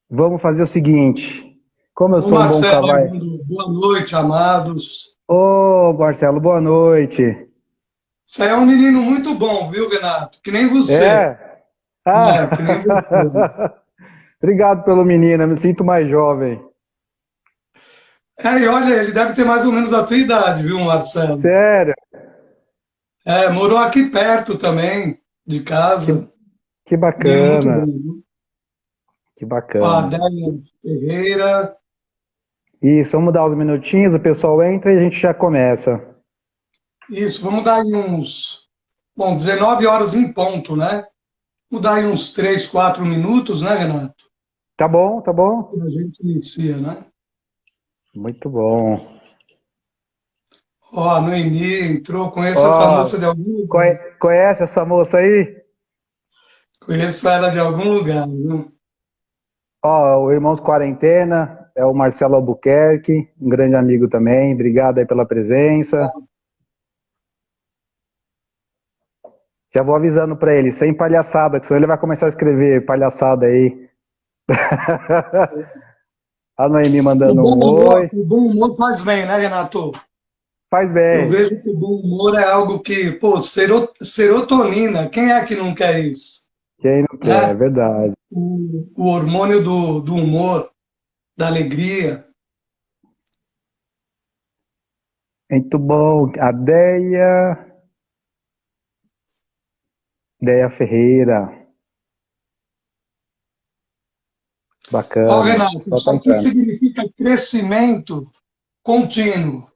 Vamos fazer o seguinte. Como eu Ô sou um bom cavalo. Marcelo, boa noite, amados. Ô, Marcelo, boa noite. Você é um menino muito bom, viu, Renato? Que nem você. É? Ah, Que nem você. obrigado pelo menino, eu me sinto mais jovem. E olha, ele deve ter mais ou menos a tua idade, viu, Marcelo? Sério? Morou aqui perto também, de Que, casa. que Menino muito bacana, bom, viu? que Ó, a bacana. Adélia Ferreira. Isso, vamos dar uns minutinhos, o pessoal entra e a gente já começa. Isso, vamos dar aí uns, bom, 19 horas em ponto, né? Vamos dar aí uns 3, 4 minutos, né, Renato? Tá bom, tá bom? A gente inicia, né? Muito bom. Ó, a Noemi entrou, conheço essa moça Ó, de algum lugar. conhece essa moça aí? Conheço ela de algum lugar, viu? Ó, o Irmãos Quarentena, é o Marcelo Albuquerque, um grande amigo também. Obrigado aí pela presença. Já vou avisando para ele, sem palhaçada, que senão ele vai começar a escrever palhaçada aí. A Noemi mandando um oi. O bom humor faz bem, né, Renato? Faz Eu bem. vejo que o bom humor é algo que, pô, serotonina, quem é que não quer isso? Quem não quer, é Né? verdade. O hormônio do humor, da alegria. Muito bom. A Deia Ferreira. Ó, Bacana. Renato, Só isso tá aqui entrando. significa crescimento contínuo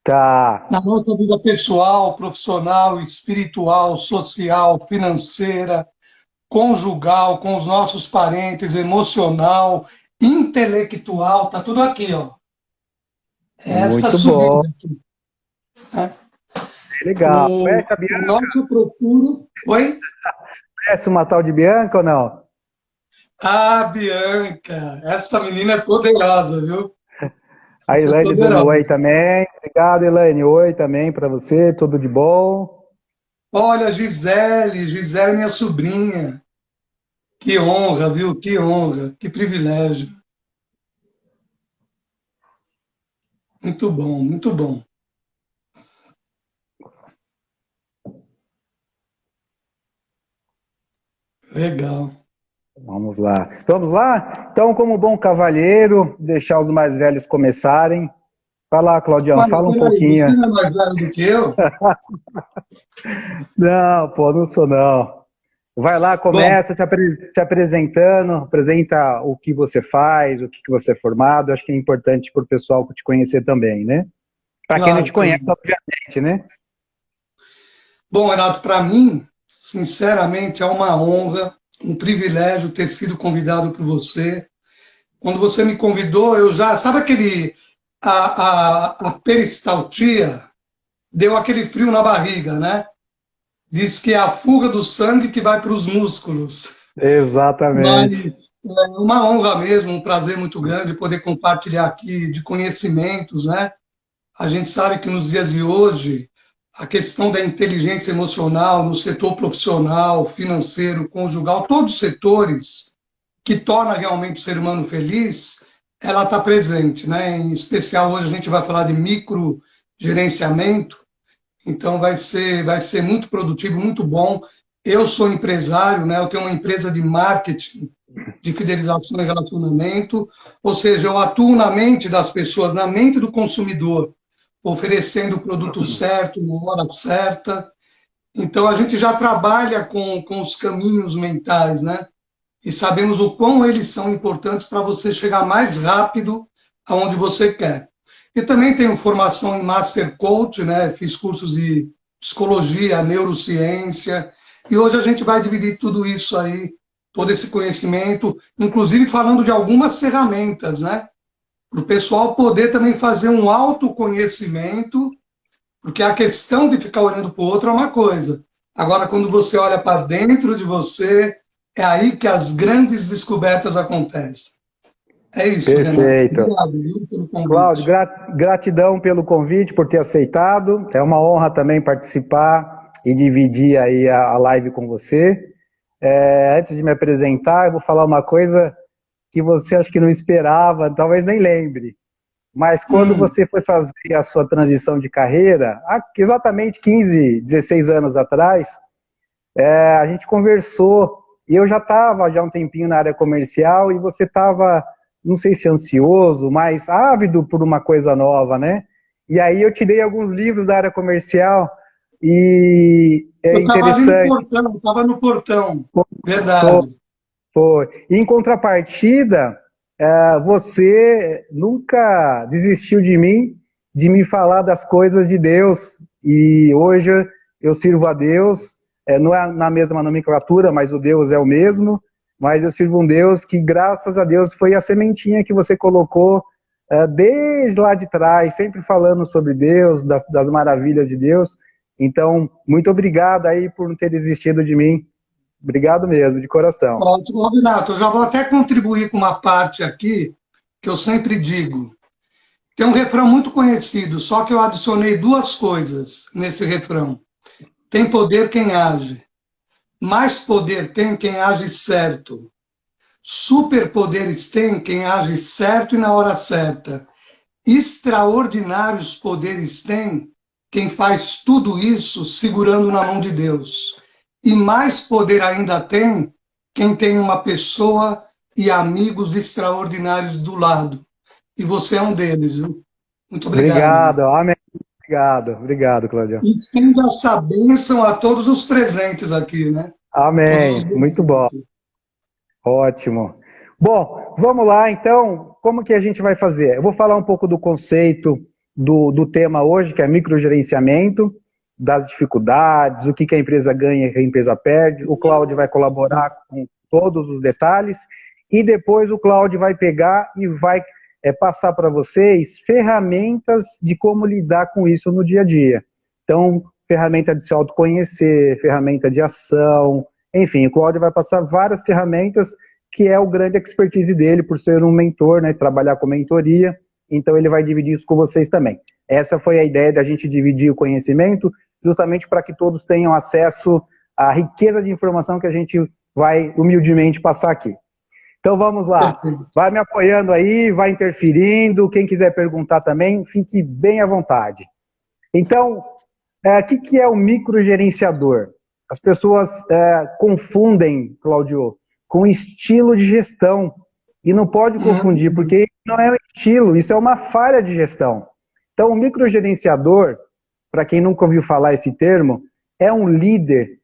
Tá. na nossa vida pessoal, profissional, espiritual, social, financeira, conjugal, com os nossos parentes, emocional, intelectual, tá tudo aqui, ó. É essa Muito bom. subida aqui, né? Legal. Conhece a O Bianca? nosso procuro. Oi? Conhece uma tal de Bianca ou não? Ah, Bianca, essa menina é poderosa, viu? A Essa é Elaine dando poderosa. oi também. Obrigado, Elaine. Oi também para você. Tudo de bom? Olha, Gisele, minha sobrinha. Que honra, viu? Que honra, que privilégio. Muito bom, muito bom. Legal. Vamos lá. Vamos lá? Então, como bom cavalheiro, deixar os mais velhos começarem. Vai lá, Claudião, Mas fala um peraí, pouquinho. você não é mais velho do que eu? Não, pô, não sou não. Vai lá, Bom, começa se apresentando, apresenta o que você faz, o que você é formado. Acho que é importante para o pessoal te conhecer também, né? Para quem não te claro, conhece, claro. obviamente, né? Bom, Renato, para mim, sinceramente, é uma honra, um privilégio ter sido convidado por você. Quando você me convidou, eu já. Sabe aquele. A peristaltia deu aquele frio na barriga, né? Diz que é a fuga do sangue que vai para os músculos. Mas Exatamente. é uma honra mesmo, um prazer muito grande poder compartilhar aqui de conhecimentos, né? A gente sabe que nos dias de hoje, a questão da inteligência emocional no setor profissional, financeiro, conjugal, todos os setores que torna realmente o ser humano feliz, ela está presente, né? Em especial hoje a gente vai falar de microgerenciamento, então vai ser muito produtivo, muito bom. Eu sou empresário, né? Eu tenho uma empresa de marketing, de fidelização e relacionamento, ou seja, eu atuo na mente das pessoas, na mente do consumidor, oferecendo o produto certo, na hora certa. Então a gente já trabalha com os caminhos mentais, né? E sabemos o quão eles são importantes para você chegar mais rápido aonde você quer. E também tenho formação em Master Coach, né? Fiz cursos de psicologia, neurociência, e hoje a gente vai dividir tudo isso aí, todo esse conhecimento, inclusive falando de algumas ferramentas, né? Para o pessoal poder também fazer um autoconhecimento, porque a questão de ficar olhando para o outro é uma coisa. Agora, quando você olha para dentro de você, é aí que as grandes descobertas acontecem. É isso, Renato. Perfeito. Obrigado, viu, pelo Cláudio, convite. gratidão pelo convite, por ter aceitado. É uma honra também participar e dividir aí a live com você. Antes de me apresentar, eu vou falar uma coisa que você acho que não esperava, talvez nem lembre. Mas quando você foi fazer a sua transição de carreira, há exatamente 15, 16 anos atrás, a gente conversou e eu já estava já um tempinho na área comercial e você estava, não sei se ansioso, mas ávido por uma coisa nova, né? E aí eu te dei alguns livros da área comercial e é Eu estava ali no interessante. portão, estava no portão, Foi, verdade. foi. E em contrapartida, você nunca desistiu de mim, de me falar das coisas de Deus. E hoje eu sirvo a Deus, não é na mesma nomenclatura, mas o Deus é o mesmo. Mas eu sirvo um Deus que, graças a Deus, foi a sementinha que você colocou desde lá de trás, sempre falando sobre Deus, das maravilhas de Deus. Então, muito obrigado aí por não ter desistido de mim. Obrigado mesmo, de coração. Ótimo, Renato. Eu já vou até contribuir com uma parte aqui que eu sempre digo. Tem um refrão muito conhecido, só que eu adicionei duas coisas nesse refrão. Tem poder quem age. Mais poder tem quem age certo. Superpoderes tem quem age certo e na hora certa. Extraordinários poderes tem quem faz tudo isso segurando na mão de Deus. E mais poder ainda tem quem tem uma pessoa e amigos extraordinários do lado. E você é um deles, viu? Muito obrigado. Obrigado, amém. Obrigado, Claudio. E estenda essa bênção a todos os presentes aqui, né? Todos os Amém, muito bom, presentes. ótimo. Bom, vamos lá então, como que a gente vai fazer? Eu vou falar um pouco do conceito do tema hoje, que é microgerenciamento, das dificuldades, o que que a empresa ganha e a empresa perde. O Cláudio vai colaborar com todos os detalhes e depois o Cláudio vai pegar e vai passar para vocês ferramentas de como lidar com isso no dia a dia. Então, ferramenta de se autoconhecer, ferramenta de ação, enfim, o Cláudio vai passar várias ferramentas que é o grande expertise dele por ser um mentor, né, trabalhar com mentoria, então ele vai dividir isso com vocês também. Essa foi a ideia da gente dividir o conhecimento, justamente para que todos tenham acesso à riqueza de informação que a gente vai humildemente passar aqui. Então vamos lá, vai me apoiando aí, vai interferindo, quem quiser perguntar também, fique bem à vontade. Então, o que é o microgerenciador? As pessoas confundem, Cláudio, com estilo de gestão, e não pode confundir, porque não é um estilo, isso é uma falha de gestão. Então, o microgerenciador, para quem nunca ouviu falar esse termo, é um líder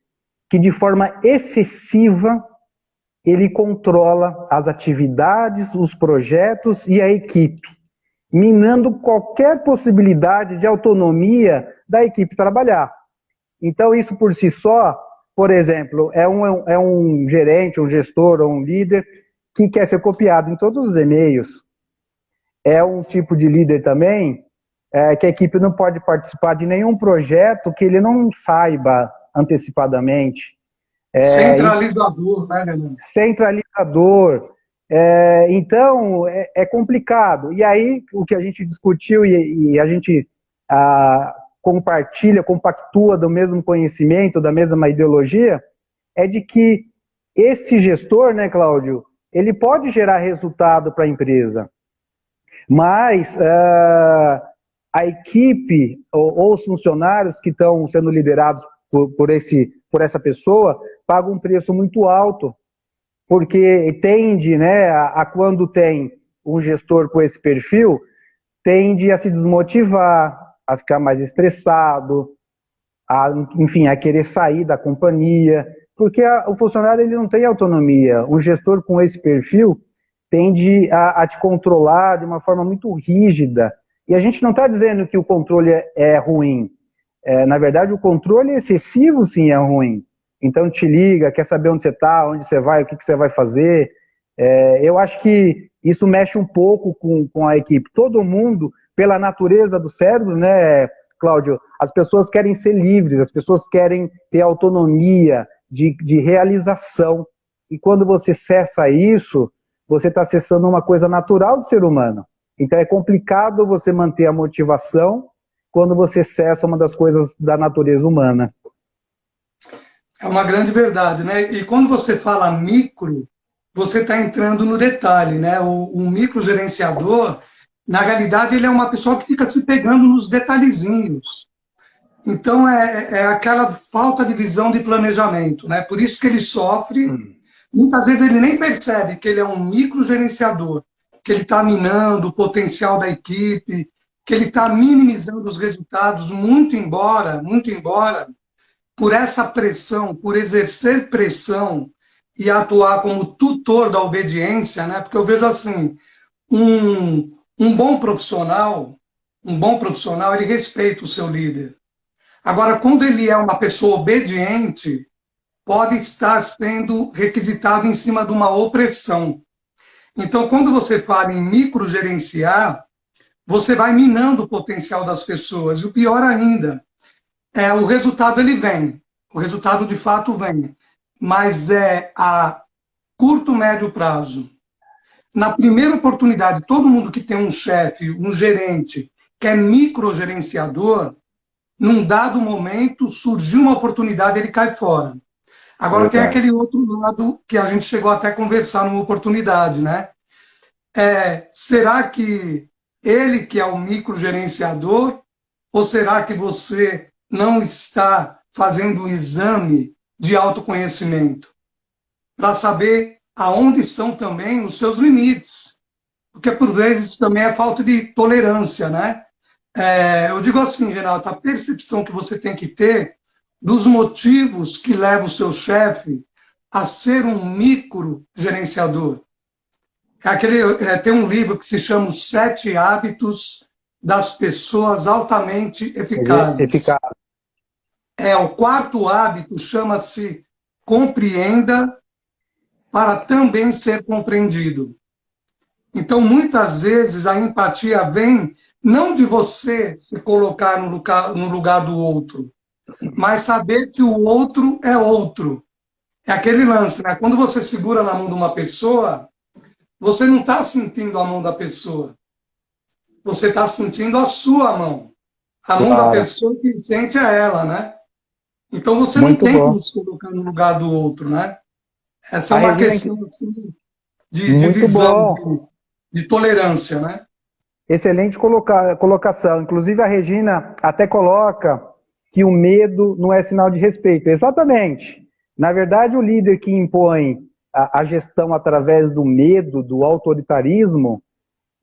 que de forma excessiva ele controla as atividades, os projetos e a equipe, minando qualquer possibilidade de autonomia da equipe trabalhar. Então, isso por si só, por exemplo, é um gerente, um gestor ou um líder que quer ser copiado em todos os e-mails. É um tipo de líder também que a equipe não pode participar de nenhum projeto que ele não saiba antecipadamente. Centralizador, né, Renan? Centralizador. Então, é complicado. E aí, o que a gente discutiu e a gente compartilha, compactua do mesmo conhecimento, da mesma ideologia, é de que esse gestor, né, Cláudio, ele pode gerar resultado para a empresa, mas a equipe ou os funcionários que estão sendo liderados por essa pessoa pagam um preço muito alto, porque tende, né, quando tem um gestor com esse perfil, tende a se desmotivar, a ficar mais estressado, enfim, a querer sair da companhia, porque o funcionário ele não tem autonomia. Um gestor com esse perfil tende a te controlar de uma forma muito rígida. E a gente não está dizendo que o controle é ruim. Na verdade, o controle excessivo, sim, é ruim. Então, te liga, quer saber onde você está, onde você vai, o que você vai fazer. Eu acho que isso mexe um pouco com a equipe. Todo mundo, pela natureza do cérebro, né, Cláudio, as pessoas querem ser livres, as pessoas querem ter autonomia de realização. E quando você cessa isso, você está cessando uma coisa natural do ser humano. Então, é complicado você manter a motivação quando você cessa uma das coisas da natureza humana. É uma grande verdade, né? E quando você fala micro, você está entrando no detalhe, né? O microgerenciador, na realidade, ele é uma pessoa que fica se pegando nos detalhezinhos. Então, é aquela falta de visão de planejamento, né? Por isso que ele sofre. Muitas vezes ele nem percebe que ele é um microgerenciador, que ele está minando o potencial da equipe, que ele está minimizando os resultados, muito embora, por essa pressão, por exercer pressão e atuar como tutor da obediência, né? Porque eu vejo assim, um bom profissional, ele respeita o seu líder. Agora, quando ele é uma pessoa obediente, pode estar sendo requisitado em cima de uma opressão. Então, quando você fala em microgerenciar, você vai minando o potencial das pessoas. E o pior ainda, o resultado ele vem. O resultado de fato vem. Mas é a curto, médio prazo. Na primeira oportunidade, todo mundo que tem um chefe, um gerente, que é microgerenciador, num dado momento, surgiu uma oportunidade, ele cai fora. Agora tem aquele outro lado que a gente chegou até a conversar numa oportunidade, né? Será que ele que é o microgerenciador, ou será que você não está fazendo um exame de autoconhecimento para saber aonde são também os seus limites? Porque por vezes também é falta de tolerância, né? Eu digo assim, Renato, a percepção que você tem que ter dos motivos que levam o seu chefe a ser um microgerenciador. Tem um livro que se chama Os 7 Hábitos das Pessoas Altamente Eficazes. O quarto hábito chama-se compreenda para também ser compreendido. Então, muitas vezes, a empatia vem não de você se colocar no lugar do outro, mas saber que o outro é outro. É aquele lance, né? Quando você segura na mão de uma pessoa, você não está sentindo a mão da pessoa. Você está sentindo a sua mão. A mão da pessoa que sente é ela, né? Então você não tem como se colocar no lugar do outro, né? Essa é uma questão assim, de visão, de tolerância, né? Excelente colocação. Inclusive a Regina até coloca que o medo não é sinal de respeito. Exatamente. Na verdade, o líder que impõe a gestão através do medo, do autoritarismo,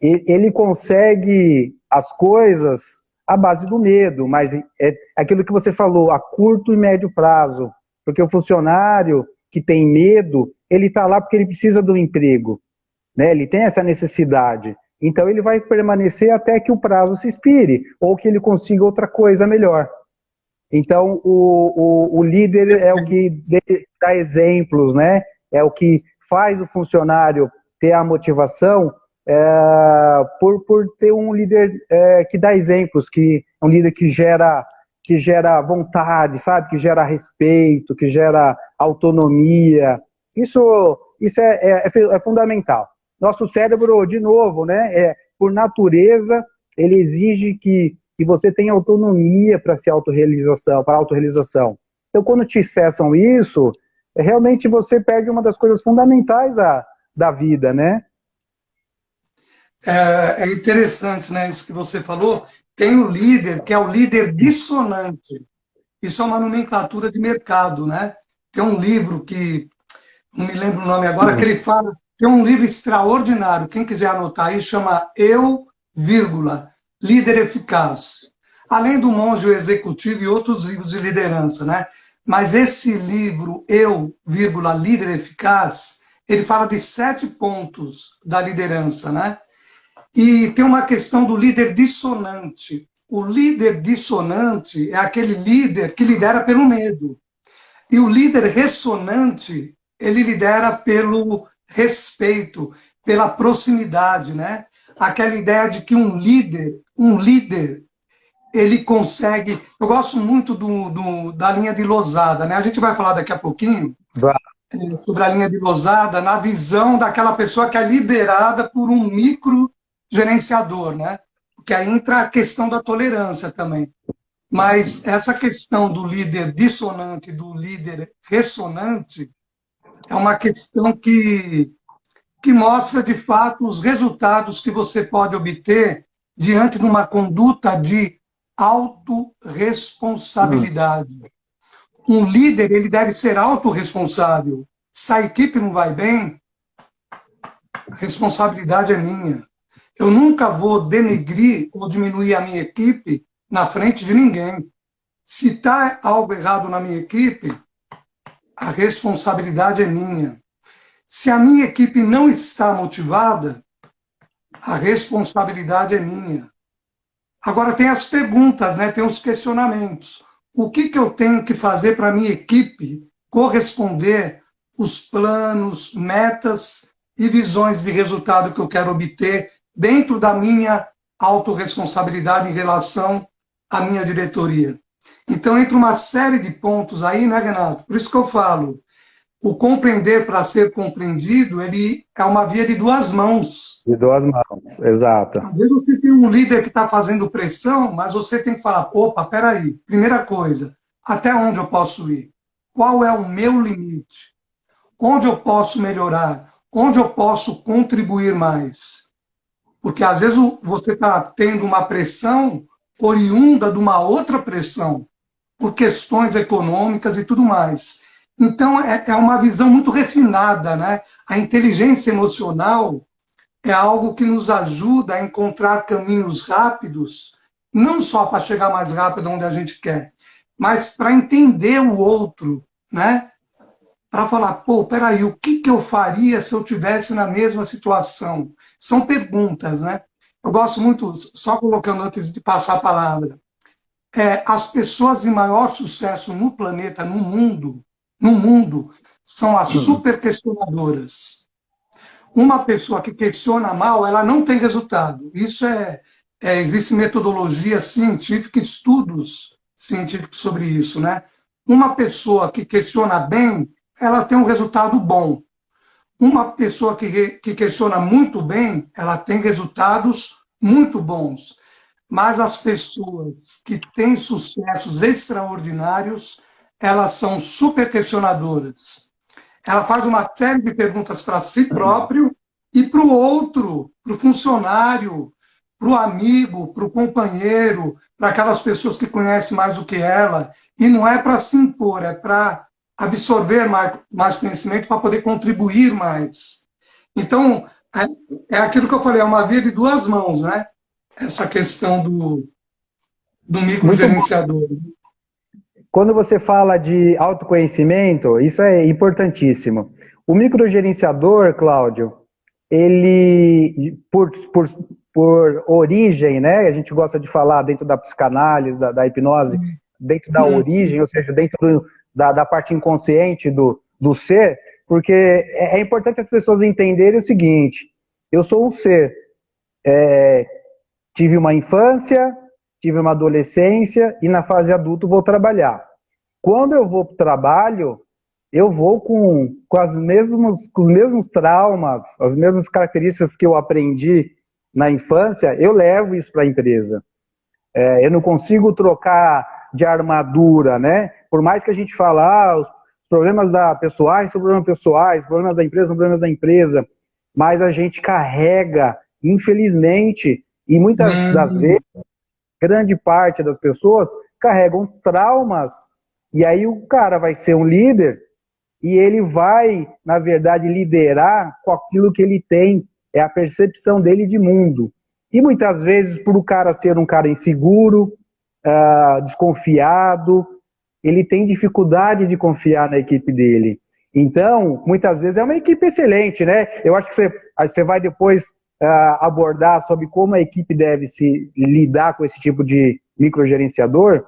ele consegue as coisas à base do medo, mas é aquilo que você falou, a curto e médio prazo. Porque o funcionário que tem medo, ele está lá porque ele precisa do emprego, né? Ele tem essa necessidade. Então ele vai permanecer até que o prazo se expire, ou que ele consiga outra coisa melhor. Então o líder é o que dá exemplos, né? É o que faz o funcionário ter a motivação por ter um líder que dá exemplos, que é um líder que gera vontade, sabe? Que gera respeito, que gera autonomia. Isso é fundamental. Nosso cérebro, de novo, né, por natureza, ele exige que você tenha autonomia para para autorrealização. Então, quando te cessam isso, realmente você perde uma das coisas fundamentais da vida, né? É interessante, né, isso que você falou. Tem o líder, que é o líder dissonante. Isso é uma nomenclatura de mercado, né? Tem um livro que, não me lembro o nome agora, que ele fala. Tem um livro extraordinário, quem quiser anotar aí, chama Eu, Líder Eficaz. Além do Monge Executivo e outros livros de liderança, né? Mas esse livro, Eu, Líder Eficaz, ele fala de 7 pontos da liderança, né? E tem uma questão do líder dissonante. O líder dissonante é aquele líder que lidera pelo medo. E o líder ressonante, ele lidera pelo respeito, pela proximidade, né? Aquela ideia de que um líder, ele consegue... Eu gosto muito da linha de Losada, né? A gente vai falar daqui a pouquinho sobre a linha de Losada, na visão daquela pessoa que é liderada por um microgerenciador, né? Porque aí entra a questão da tolerância também. Mas essa questão do líder dissonante e do líder ressonante é uma questão que mostra, de fato, os resultados que você pode obter diante de uma conduta de autorresponsabilidade. Um líder, ele deve ser autorresponsável. Se a equipe não vai bem, a responsabilidade é minha. Eu nunca vou denegrir ou diminuir a minha equipe na frente de ninguém. Se está algo errado na minha equipe, a responsabilidade é minha. Se a minha equipe não está motivada, a responsabilidade é minha. Agora tem as perguntas, né? Tem os questionamentos. O que eu tenho que fazer para a minha equipe corresponder os planos, metas e visões de resultado que eu quero obter dentro da minha autorresponsabilidade em relação à minha diretoria? Então, entra uma série de pontos aí, né, Renato? Por isso que eu falo, o compreender para ser compreendido, ele é uma via de duas mãos. De duas mãos, exato. Às vezes você tem um líder que está fazendo pressão, mas você tem que falar, opa, peraí, primeira coisa, até onde eu posso ir? Qual é o meu limite? Onde eu posso melhorar? Onde eu posso contribuir mais? Porque às vezes você está tendo uma pressão oriunda de uma outra pressão, por questões econômicas e tudo mais. Então, é uma visão muito refinada, né? A inteligência emocional é algo que nos ajuda a encontrar caminhos rápidos, não só para chegar mais rápido onde a gente quer, mas para entender o outro, né? Para falar, pô, peraí, o que eu faria se eu tivesse na mesma situação? São perguntas, né? Eu gosto muito, só colocando antes de passar a palavra, as pessoas de maior sucesso no planeta, no mundo, são as super questionadoras. Uma pessoa que questiona mal, ela não tem resultado. Isso existe metodologia científica, estudos científicos sobre isso, né? Uma pessoa que questiona bem, ela tem um resultado bom. Uma pessoa que questiona muito bem, ela tem resultados muito bons. Mas as pessoas que têm sucessos extraordinários, elas são super questionadoras. Ela faz uma série de perguntas para si próprio e para o outro, para o funcionário, para o amigo, para o companheiro, para aquelas pessoas que conhecem mais do que ela. E não é para se impor, é para absorver mais conhecimento, para poder contribuir mais. Então, é aquilo que eu falei, é uma via de duas mãos, né? Essa questão do microgerenciador. Quando você fala de autoconhecimento, isso é importantíssimo. O microgerenciador, Cláudio, ele, por origem, né, a gente gosta de falar dentro da psicanálise, da hipnose, dentro da origem, ou seja, dentro da parte inconsciente do ser, porque é importante as pessoas entenderem o seguinte, eu sou um ser, tive uma infância, tive uma adolescência e na fase adulta vou trabalhar. Quando eu vou para o trabalho, eu vou com os mesmos traumas, as mesmas características que eu aprendi na infância, eu levo isso para a empresa. Eu não consigo trocar de armadura, né? Por mais que a gente fale, os problemas pessoais são problemas pessoais, problemas da empresa são problemas da empresa, mas a gente carrega, infelizmente, e muitas das vezes, grande parte das pessoas carregam traumas, e aí o cara vai ser um líder, e ele vai, na verdade, liderar com aquilo que ele tem, é a percepção dele de mundo. E muitas vezes, por o cara ser um cara inseguro, desconfiado, ele tem dificuldade de confiar na equipe dele. Então, muitas vezes é uma equipe excelente, né? Eu acho que você vai depois abordar sobre como a equipe deve se lidar com esse tipo de microgerenciador,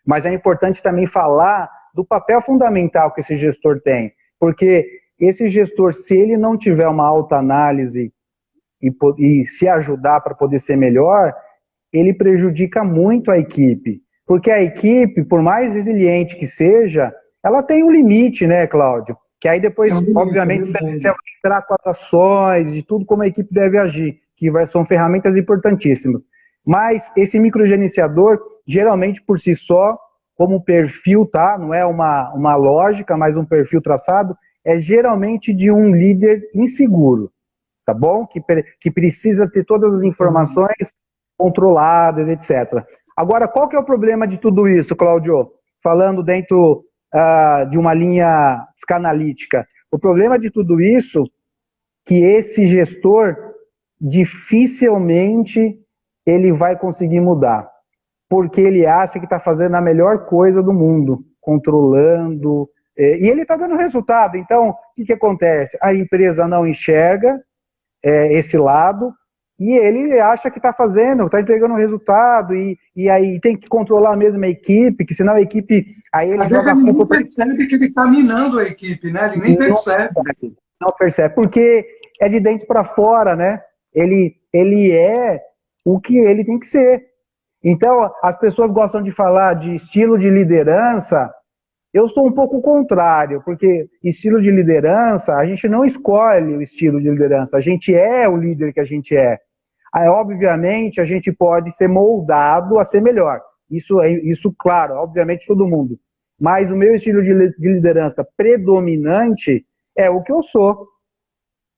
mas é importante também falar do papel fundamental que esse gestor tem, porque esse gestor, se ele não tiver uma autoanálise e se ajudar para poder ser melhor, ele prejudica muito a equipe, porque a equipe, por mais resiliente que seja, ela tem um limite, né, Cláudio? Que aí depois, obviamente, você vai entrar com as ações, de tudo como a equipe deve agir, que são ferramentas importantíssimas. Mas esse microgerenciador, geralmente por si só, como perfil, tá? Não é uma lógica, mas um perfil traçado, é geralmente de um líder inseguro, tá bom? Que precisa ter todas as informações controladas, etc. Agora, qual que é o problema de tudo isso, Cláudio? Falando dentro de uma linha psicanalítica. O problema de tudo isso é que esse gestor dificilmente ele vai conseguir mudar, porque ele acha que está fazendo a melhor coisa do mundo, controlando, e ele está dando resultado. Então, o que acontece? A empresa não enxerga esse lado, e ele acha que está fazendo, está entregando resultado, e aí tem que controlar mesmo a equipe, que senão a equipe... Aí ele joga ele nem percebe que ele está minando a equipe, né? Ele nem percebe. Não percebe, porque é de dentro para fora, né? Ele é o que ele tem que ser. Então, as pessoas gostam de falar de estilo de liderança. Eu sou um pouco contrário, porque estilo de liderança, a gente não escolhe o estilo de liderança, a gente é o líder que a gente é. Aí, obviamente, a gente pode ser moldado a ser melhor. Isso, claro, obviamente, todo mundo. Mas o meu estilo de liderança predominante é o que eu sou.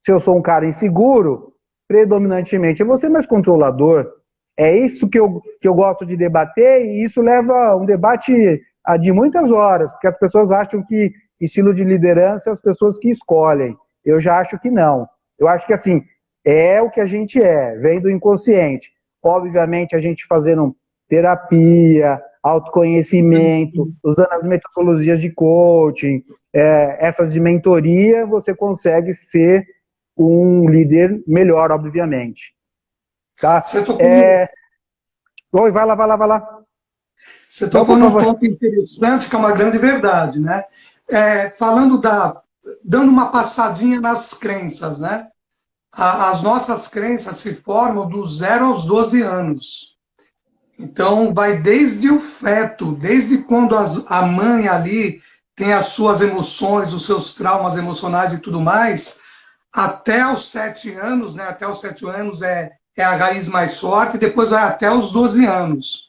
Se eu sou um cara inseguro, predominantemente eu vou ser mais controlador. É isso que eu gosto de debater, e isso leva a um debate de muitas horas, porque as pessoas acham que estilo de liderança é as pessoas que escolhem. Eu já acho que não. Eu acho que, assim, é o que a gente vem do inconsciente. Obviamente, a gente fazendo terapia, autoconhecimento, usando as metodologias de coaching, essas de mentoria, você consegue ser um líder melhor, obviamente. Tá? Você tocou, Oi, vai lá. Você tocou num ponto interessante, que é uma grande verdade, né? Dando uma passadinha nas crenças, né? As nossas crenças se formam do 0 aos 12 anos. Então, vai desde o feto, desde quando a mãe ali tem as suas emoções, os seus traumas emocionais e tudo mais, até os 7 anos, né? Até os 7 anos é a raiz mais forte, e depois vai até os 12 anos.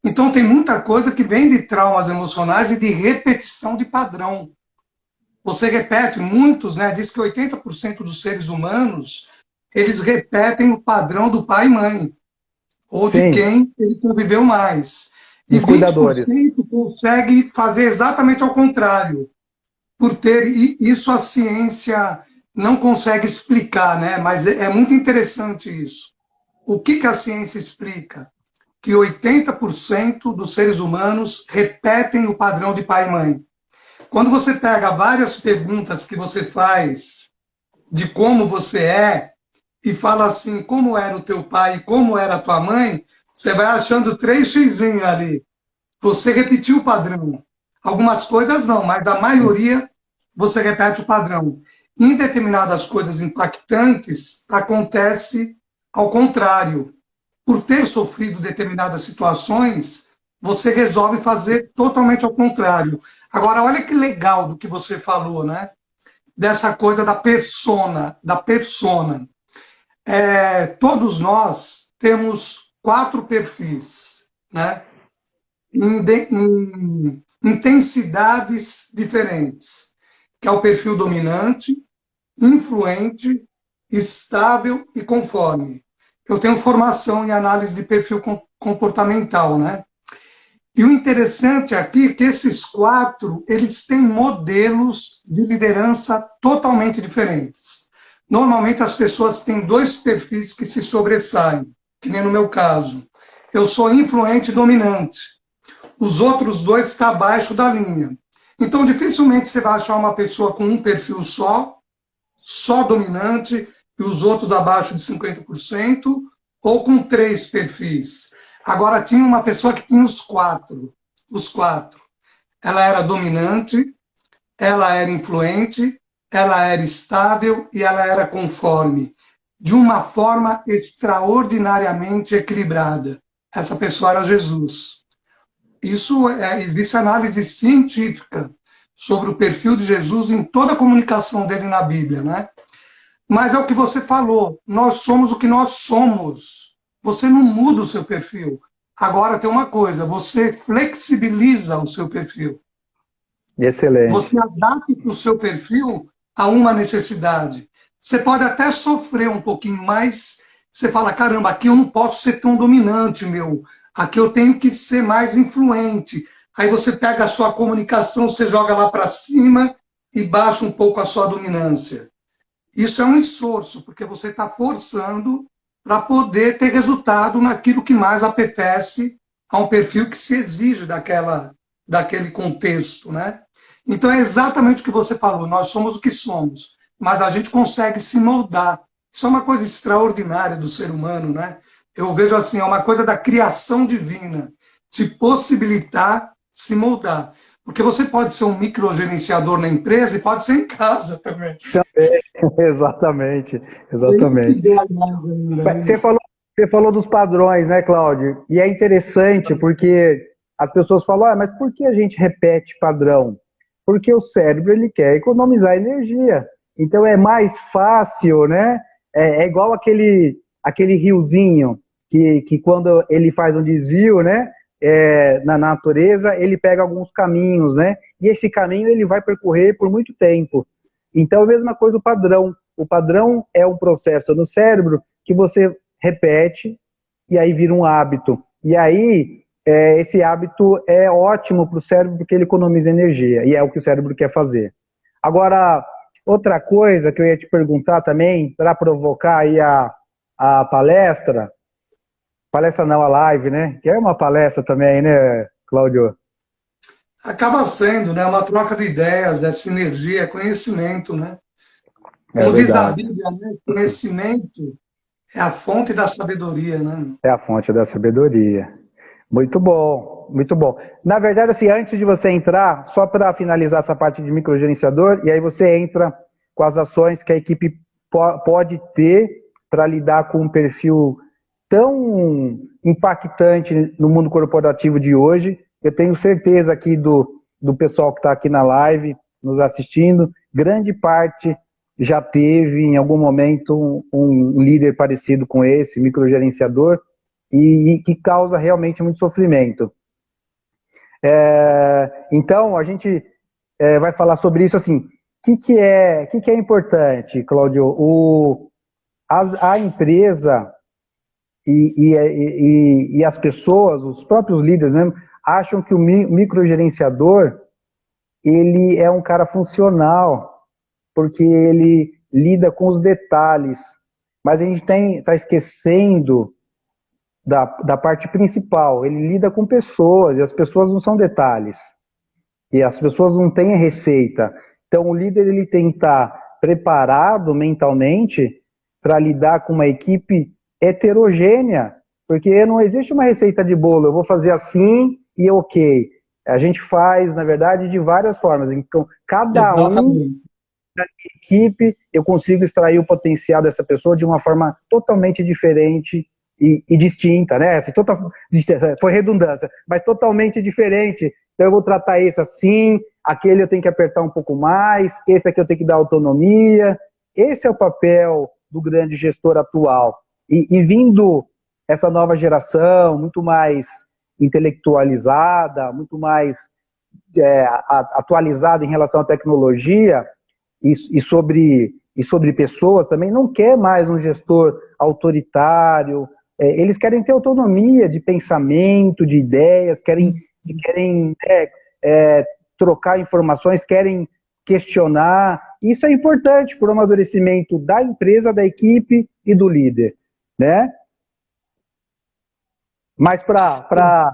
Então, tem muita coisa que vem de traumas emocionais e de repetição de padrão. Você repete, muitos, né? Diz que 80% dos seres humanos, eles repetem o padrão do pai e mãe, ou de quem ele conviveu mais. E 20% consegue fazer exatamente ao contrário. Por ter isso, a ciência não consegue explicar, né? Mas é muito interessante isso. O que a ciência explica? Que 80% dos seres humanos repetem o padrão de pai e mãe. Quando você pega várias perguntas que você faz de como você é, e fala assim, como era o teu pai e como era a tua mãe, você vai achando 3 xizinhos ali. Você repetiu o padrão. Algumas coisas não, mas a maioria você repete o padrão. Em determinadas coisas impactantes, acontece ao contrário. Por ter sofrido determinadas situações, você resolve fazer totalmente ao contrário. Agora, olha que legal do que você falou, né? Dessa coisa da persona, todos nós temos 4 perfis, né? Em intensidades diferentes, que é o perfil dominante, influente, estável e conforme. Eu tenho formação em análise de perfil comportamental, né? E o interessante aqui é que esses 4, eles têm modelos de liderança totalmente diferentes. Normalmente as pessoas têm 2 perfis que se sobressaem, que nem no meu caso. Eu sou influente e dominante. Os outros 2 estão abaixo da linha. Então, dificilmente você vai achar uma pessoa com um perfil só dominante, e os outros abaixo de 50%, ou com 3 perfis. Agora, tinha uma pessoa que tinha os 4. Ela era dominante, ela era influente, ela era estável e ela era conforme, de uma forma extraordinariamente equilibrada. Essa pessoa era Jesus. Existe análise científica sobre o perfil de Jesus em toda a comunicação dele na Bíblia, né? Mas é o que você falou, nós somos o que nós somos. você não muda o seu perfil. Agora tem uma coisa, você flexibiliza o seu perfil. Excelente. Você adapta o seu perfil a uma necessidade. Você pode até sofrer um pouquinho mais. Você fala, caramba, aqui eu não posso ser tão dominante, meu. Aqui eu tenho que ser mais influente. Aí você pega a sua comunicação, você joga lá para cima e baixa um pouco a sua dominância. Isso é um esforço, porque você está forçando para poder ter resultado naquilo que mais apetece a um perfil que se exige daquele contexto, né? Então é exatamente o que você falou, nós somos o que somos, mas a gente consegue se moldar. Isso é uma coisa extraordinária do ser humano, né? Eu vejo assim, é uma coisa da criação divina, te possibilitar se moldar. Porque você pode ser um microgerenciador na empresa e pode ser em casa também. Também, exatamente, exatamente. Você falou, você falou dos padrões, né, Cláudio? E é interessante porque as pessoas falam, ah, mas por que a gente repete padrão? Porque o cérebro ele quer economizar energia. Então é mais fácil, né? É igual aquele riozinho que quando ele faz um desvio, né? Na natureza, ele pega alguns caminhos, né? E esse caminho ele vai percorrer por muito tempo. Então, a mesma coisa o padrão. O padrão é um processo no cérebro que você repete e aí vira um hábito. E aí, esse hábito é ótimo para o cérebro porque ele economiza energia e é o que o cérebro quer fazer. Agora, outra coisa que eu ia te perguntar também, para provocar aí a palestra não, a live, né? Que é uma palestra também, né, Cláudio? Acaba sendo, né, uma troca de ideias, dessa energia, conhecimento, né? É Como diz a verdade. Bíblia, né, conhecimento é a fonte da sabedoria, né? É a fonte da sabedoria. Muito bom, muito bom. Na verdade, assim, antes de você entrar, só para finalizar essa parte de microgerenciador, e aí você entra com as ações que a equipe pode ter para lidar com um perfil tão impactante no mundo corporativo de hoje. Eu tenho certeza aqui do pessoal que está aqui na live, nos assistindo, grande parte já teve em algum momento um líder parecido com esse, microgerenciador, e que causa realmente muito sofrimento. Então, a gente vai falar sobre isso assim. O que é importante, Cláudio? A empresa e as pessoas, os próprios líderes mesmo, acham que o microgerenciador ele é um cara funcional, porque ele lida com os detalhes. Mas a gente está esquecendo da parte principal. Ele lida com pessoas, e as pessoas não são detalhes. E as pessoas não têm a receita. Então, o líder ele tem que estar preparado mentalmente para lidar com uma equipe heterogênea, porque não existe uma receita de bolo. Eu vou fazer assim e ok. A gente faz, na verdade, de várias formas. Então, cada um Exatamente. da equipe, eu consigo extrair o potencial dessa pessoa de uma forma totalmente diferente e distinta, né? Assim, foi redundância, mas totalmente diferente. Então eu vou tratar esse assim, aquele eu tenho que apertar um pouco mais, esse aqui eu tenho que dar autonomia. Esse é o papel do grande gestor atual. E vindo essa nova geração, muito mais intelectualizada, muito mais atualizada em relação à tecnologia, e sobre pessoas também, não quer mais um gestor autoritário. Eles querem ter autonomia de pensamento, de ideias, querem trocar informações, querem questionar. Isso é importante para o amadurecimento da empresa, da equipe e do líder, né? Mas para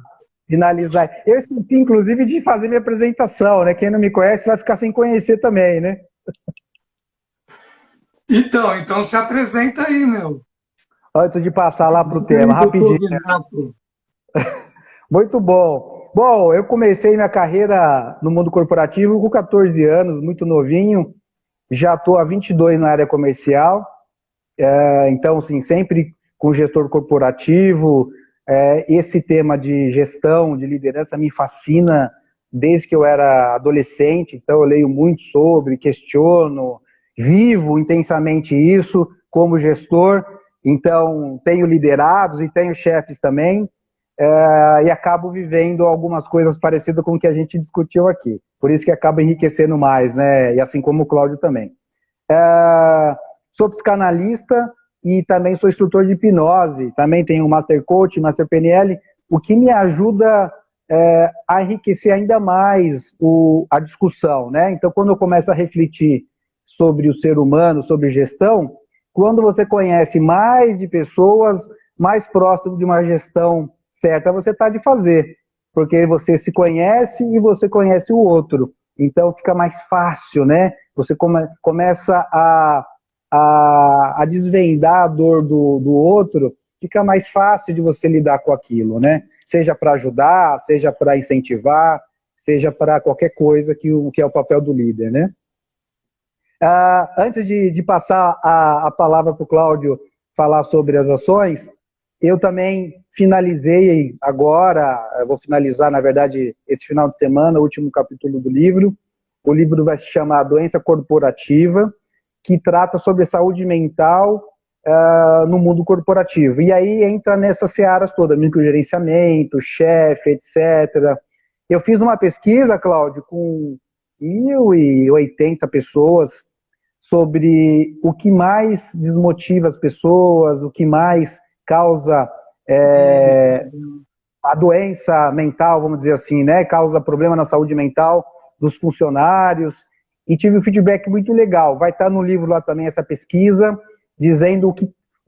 finalizar, eu esqueci inclusive de fazer minha apresentação, né? Quem não me conhece vai ficar sem conhecer também, né? Então se apresenta aí, meu. Antes de passar lá para o E tema, aí, doutor rapidinho. Renato? Muito bom. Bom, eu comecei minha carreira no mundo corporativo com 14 anos, muito novinho. Já estou há 22 na área comercial. Então, assim, sempre com gestor corporativo. Esse tema de gestão, de liderança me fascina desde que eu era adolescente. Então, eu leio muito sobre, questiono, vivo intensamente isso como gestor. Então, tenho liderados e tenho chefes também, e acabo vivendo algumas coisas parecidas com o que a gente discutiu aqui. Por isso que acaba enriquecendo mais, né? E assim como o Cláudio também. Sou psicanalista e também sou instrutor de hipnose. Também tenho Master Coach, Master PNL, o que me ajuda a enriquecer ainda mais a discussão, né? Então, quando eu começo a refletir sobre o ser humano, sobre gestão, quando você conhece mais de pessoas, mais próximo de uma gestão certa você está de fazer, porque você se conhece e você conhece o outro. Então, fica mais fácil, né? Você começa a desvendar a dor do outro, fica mais fácil de você lidar com aquilo, né? Seja para ajudar, seja para incentivar, seja para qualquer coisa que é o papel do líder, né? Antes de passar a palavra para o Cláudio falar sobre as ações, eu também finalizei agora, eu vou finalizar, na verdade, esse final de semana, o último capítulo do livro. O livro vai se chamar Doença Corporativa, que trata sobre saúde mental no mundo corporativo. E aí entra nessas searas todas, microgerenciamento, chefe, etc. Eu fiz uma pesquisa, Cláudio, com 1.080 pessoas sobre o que mais desmotiva as pessoas, o que mais causa a doença mental, vamos dizer assim, né? Causa problema na saúde mental dos funcionários. E tive um feedback muito legal. Vai estar no livro lá também essa pesquisa, dizendo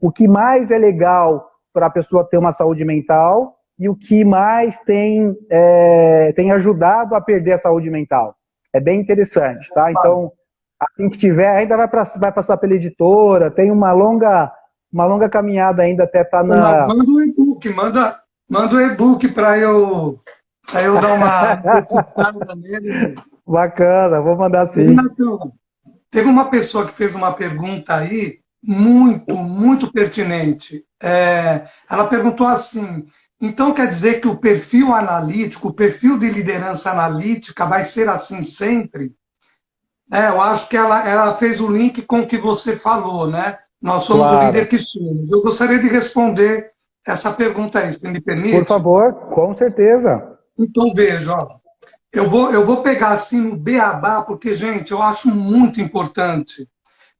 o que mais é legal para a pessoa ter uma saúde mental e o que mais tem ajudado a perder a saúde mental. É bem interessante, tá? Então, assim que tiver, ainda vai passar pela editora, tem uma longa caminhada ainda até estar na... Manda o e-book, manda o e-book para eu dar uma decifrada nele. Bacana, vou mandar sim. Teve uma pessoa que fez uma pergunta aí, muito pertinente. Ela perguntou assim, então quer dizer que o perfil analítico, o perfil de liderança analítica vai ser assim sempre? Eu acho que ela fez o link com o que você falou, né? Nós somos o líder que somos. Eu gostaria de responder essa pergunta aí, se me permite? Por favor, com certeza. Então, veja, ó, eu vou pegar assim no beabá, porque, gente, eu acho muito importante.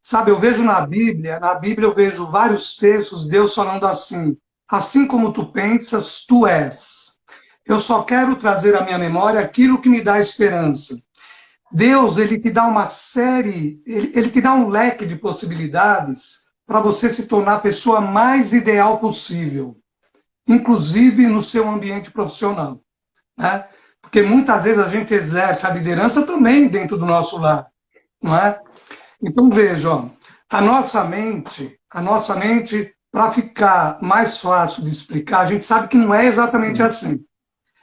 Sabe, eu vejo na Bíblia eu vejo vários textos, Deus falando assim como tu pensas, tu és. Eu só quero trazer à minha memória aquilo que me dá esperança. Deus, ele te dá uma série, ele te dá um leque de possibilidades para você se tornar a pessoa mais ideal possível, inclusive no seu ambiente profissional, né? Porque muitas vezes a gente exerce a liderança também dentro do nosso lar, não é? Então veja, ó, a nossa mente, para ficar mais fácil de explicar, a gente sabe que não é exatamente assim.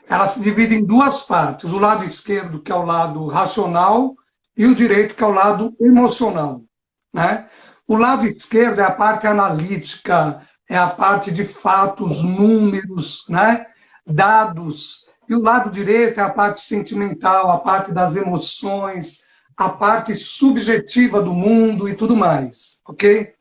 Ela se divide em duas partes, o lado esquerdo, que é o lado racional, e o direito, que é o lado emocional, né? O lado esquerdo é a parte analítica, é a parte de fatos, números, né? Dados. E o lado direito é a parte sentimental, a parte das emoções, a parte subjetiva do mundo e tudo mais, ok?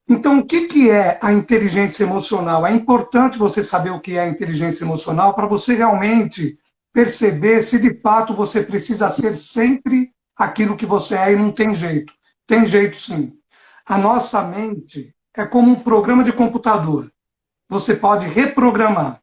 Então, o que é a inteligência emocional? É importante você saber o que é a inteligência emocional para você realmente perceber se de fato você precisa ser sempre aquilo que você é e não tem jeito. Tem jeito sim. A nossa mente é como um programa de computador. Você pode reprogramar.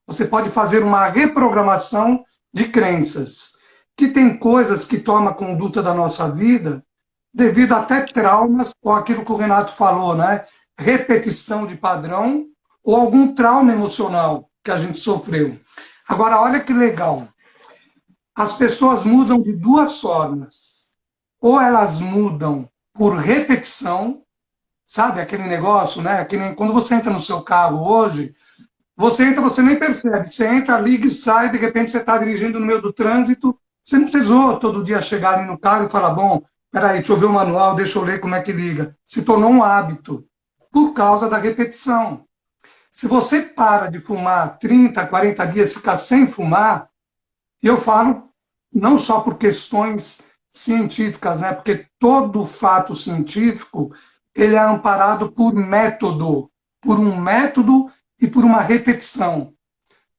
Você pode fazer uma reprogramação de crenças. Que tem coisas que tomam a conduta da nossa vida devido até traumas, ou aquilo que o Renato falou, né? Repetição de padrão, ou algum trauma emocional que a gente sofreu. Agora, olha que legal. As pessoas mudam de duas formas. Ou elas mudam por repetição, sabe aquele negócio, né? Que nem quando você entra no seu carro hoje, você entra, você nem percebe. Você entra, liga e sai, de repente você está dirigindo no meio do trânsito, você não precisou todo dia chegar ali no carro e falar, bom, peraí, deixa eu ver o manual, deixa eu ler como é que liga. Se tornou um hábito, por causa da repetição. Se você para de fumar 30, 40 dias, ficar sem fumar, eu falo não só por questões científicas, né? Porque todo fato científico, ele é amparado por um método e por uma repetição.